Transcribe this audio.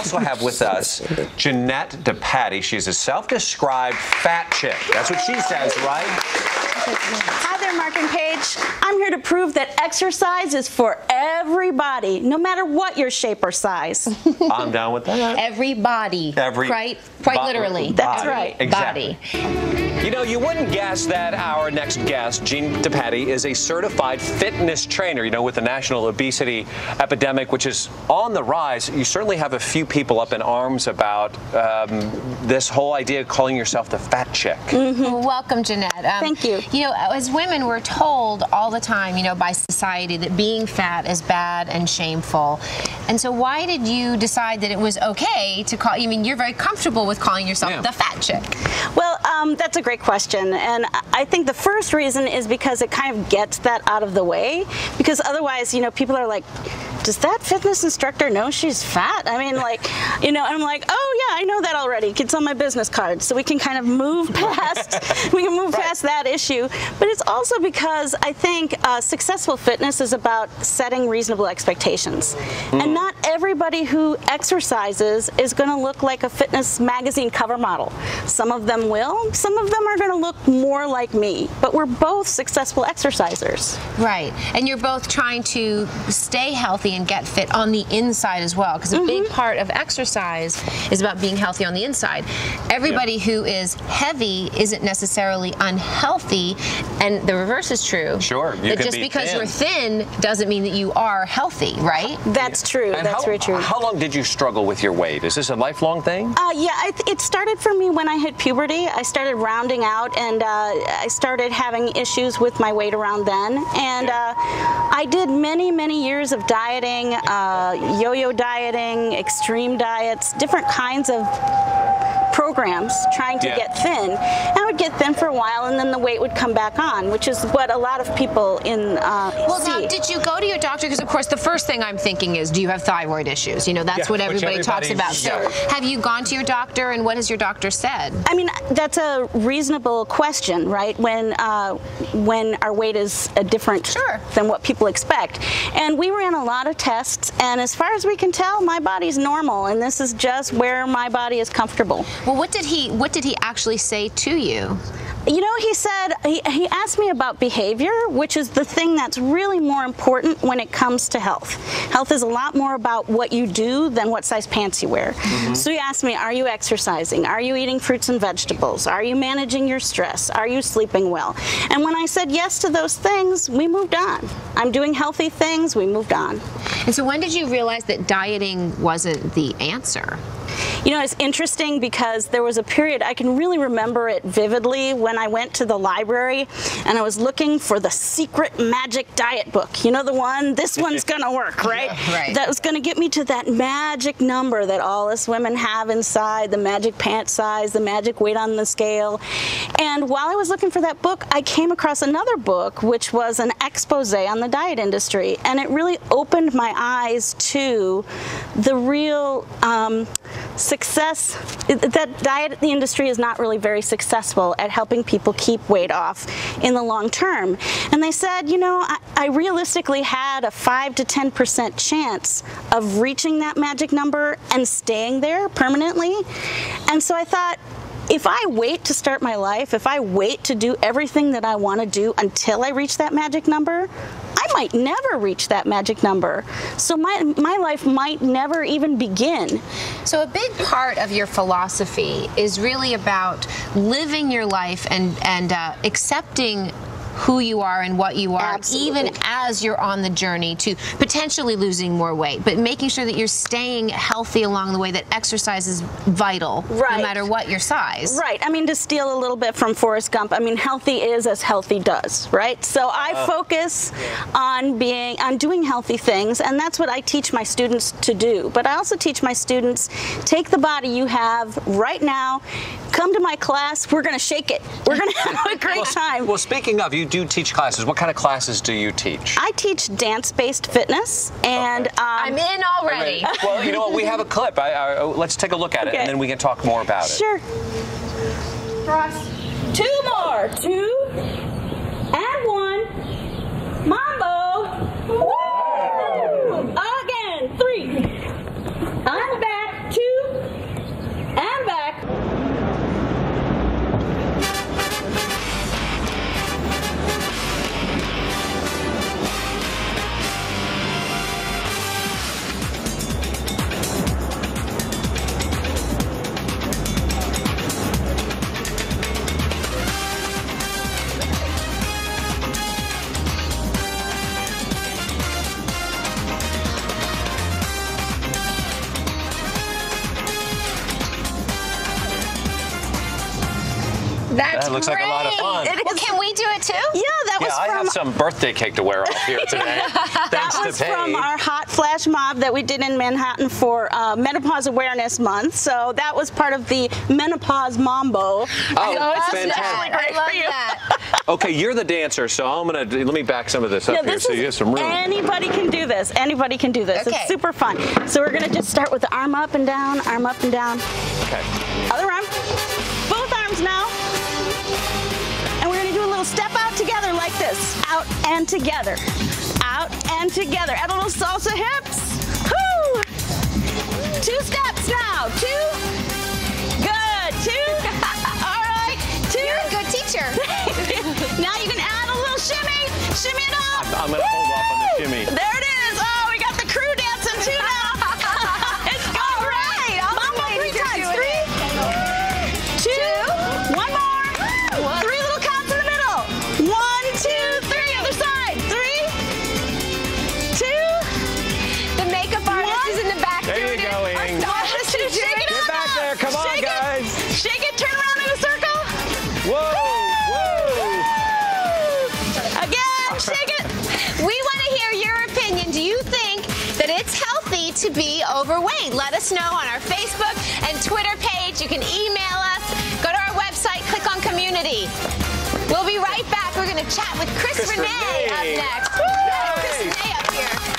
also have with us Jeanette DePatie. She's a self-described fat chick. That's what she says, right? Hi there, Mark and Paige. I'm here to prove that exercise is for everybody, no matter what your shape or size. I'm down with that. Everybody. Quite literally. That's right. Exactly. You know, you wouldn't guess that our next guest, Jeanette DePatie, is a certified fitness trainer. You know, with the national obesity epidemic, which is on the rise, you certainly have a few people up in arms about this whole idea of calling yourself the fat chick. Well, welcome, Jeanette. Thank you. You know, as women, we're told all the time, you know, by society that being fat is bad and shameful. And so why did you decide that it was okay to call, I mean, you're very comfortable with calling yourself the fat chick? Well, that's a great question, and I think the first reason is because it kind of gets that out of the way, because otherwise, you know, people are like, does that fitness instructor know she's fat? I mean, like, you know, and I'm like, oh yeah, I know that already. It's on my business card, so we can kind of move past, past that issue. But it's also because I think successful fitness is about setting reasonable expectations, and not everybody who exercises is going to look like a fitness magazine cover model. Some of them will. Some of them are going to look more like me. But we're both successful exercisers. Right, and you're both trying to stay healthy and get fit on the inside as well, because a big part of exercise is about being healthy on the inside. Everybody who is heavy isn't necessarily unhealthy, and the reverse is true. Sure, you that can just be because thin. you're thin doesn't mean that you are healthy, right? That's true. And that's very true. How long did you struggle with your weight? Is this a lifelong thing? Yeah, it started for me when I hit puberty. I started rounding out, and I started having issues with my weight around then. And I did many, many years of dieting, yo-yo dieting, extreme diets, different kinds of programs trying to get thin. And I would get thin for a while, and then the weight would come back on, which is what a lot of people in Well, see. now, did you go to your doctor? Because, of course, the first thing I'm thinking is, do you have thyroid issues? You know, that's what everybody talks about. So have you gone to your doctor, and what has your doctor said? I mean, that's a reasonable question, right? When our weight is different than what people expect. And we ran a lot of tests, and as far as we can tell, my body's normal, and this is just where my body is comfortable. Well, what did he actually say to you? You know, he said, he asked me about behavior, which is the thing that's really more important when it comes to health. Health is a lot more about what you do than what size pants you wear. So he asked me, are you exercising? Are you eating fruits and vegetables? Are you managing your stress? Are you sleeping well? And when I said yes to those things, we moved on. I'm doing healthy things, we moved on. And so when did you realize that dieting wasn't the answer? You know, it's interesting because there was a period, I can really remember it vividly, when I went to the library and I was looking for the secret magic diet book. You know, the one, this one's gonna work, right? That was gonna get me to that magic number that all us women have inside, the magic pant size, the magic weight on the scale. And while I was looking for that book, I came across another book, which was an expose on the diet industry. And it really opened my eyes to the real success, that diet industry is not really very successful at helping people keep weight off in the long term. And they said, you know, I realistically had a 5 to 10% chance of reaching that magic number and staying there permanently. And so I thought, if I wait to start my life, if I wait to do everything that I want to do until I reach that magic number, I might never reach that magic number. So my life might never even begin. So a big part of your philosophy is really about living your life and accepting who you are and what you are, even as you're on the journey to potentially losing more weight, but making sure that you're staying healthy along the way, that exercise is vital, no matter what your size. Right. I mean, to steal a little bit from Forrest Gump, I mean, healthy is as healthy does, right? So I focus on doing healthy things, and that's what I teach my students to do. But I also teach my students, take the body you have right now, come to my class, we're going to shake it. We're going to have a great time. Well, speaking of, you do teach classes. What kind of classes do you teach? I teach dance-based fitness, and I'm in already. Well, you know what? We have a clip. Let's take a look at it, and then we can talk more about it. Sure. Cross. 2 more. 2 and 1. Mambo. Woo! Again. 3. On the back. 2. That looks like a lot of fun. Well, can we do it too? Yeah, that was I from... have some birthday cake to wear off here today. Thanks That to was Paige. from our hot flash mob that we did in Manhattan for Menopause Awareness Month. So that was part of the Menopause Mambo. Oh, it's fantastic. I love that. Okay, you're the dancer, so let me back some of this up here so you have some room. Anybody can do this. Anybody can do this. Okay. It's super fun. So we're gonna just start with the arm up and down, arm up and down. Okay. Other arm. Both arms now. And we're gonna do a little step out together like this. Out and together. Out and together. Add a little salsa hips. Woo! 2 steps now. 2. Good. 2. All right. 2. You're a good teacher. Now you can add a little shimmy. Shimmy it up. I'm going to hold off on the shimmy. There it is. Oh, we got the crew dancing too now. It's good. All right. Mambo 3 times. 3, 2, 1 more. 3 little counts in the middle. 1, 2, 3. Other side. 3, 2. The makeup artist is in the back. There you go, Ing. Shake it Get up. back there. Come on, Shake it. guys. Shake it. Turn around in a circle. Whoa, Again. Shake it. We want to hear your opinion. Do you think that it's healthy to be overweight? Let us know on our Facebook and Twitter page. You can email us. Go to our website, click on community. We'll be right back. We're going to chat with Chris Renee up next. Woo! Chris Renee up here.